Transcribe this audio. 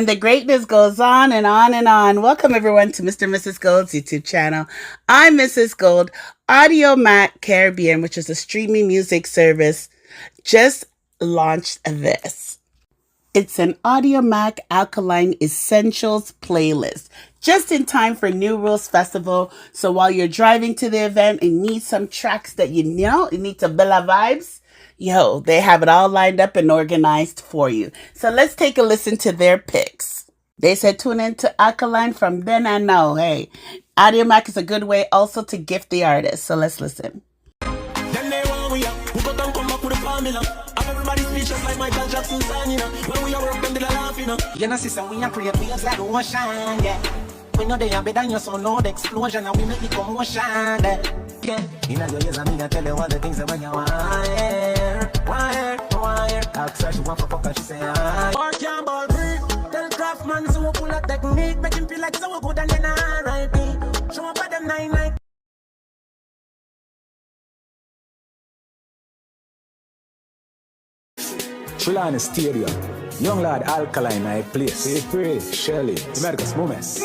And the greatness goes on and on and on. Welcome everyone to Mr. and Mrs. Gold's YouTube channel. I'm Mrs. Gold. Audiomack Caribbean, which is a streaming music service, just launched this. It's an Audiomack Alkaline Essentials playlist, just in time for New Rules Festival. So while you're driving to the event and need some tracks that you need to build a vibes, they have it all lined up and organized for you. So let's take a listen to their picks. They said tune in to Alkaline from then and now. Hey, Audiomack is a good way also to gift the artist. So let's listen. Everybody speeches like Michael Jackson's son, when we are working, they're laughing, sister, we are create waves like ocean, yeah. We know they are better than your son, no, the explosion, and we make the commotion, yeah. You know, your ears, I tell you all the things that when you wire. Ask her, she want for fuck, she say, Or can't ball free. Tell Craftman, so we pull a technique, make him feel like so good, and then R.I.P. Show up at them 9-9. Trillani Stadium, young lad Alkaline, I place. Hey, Shirley, America's Moments.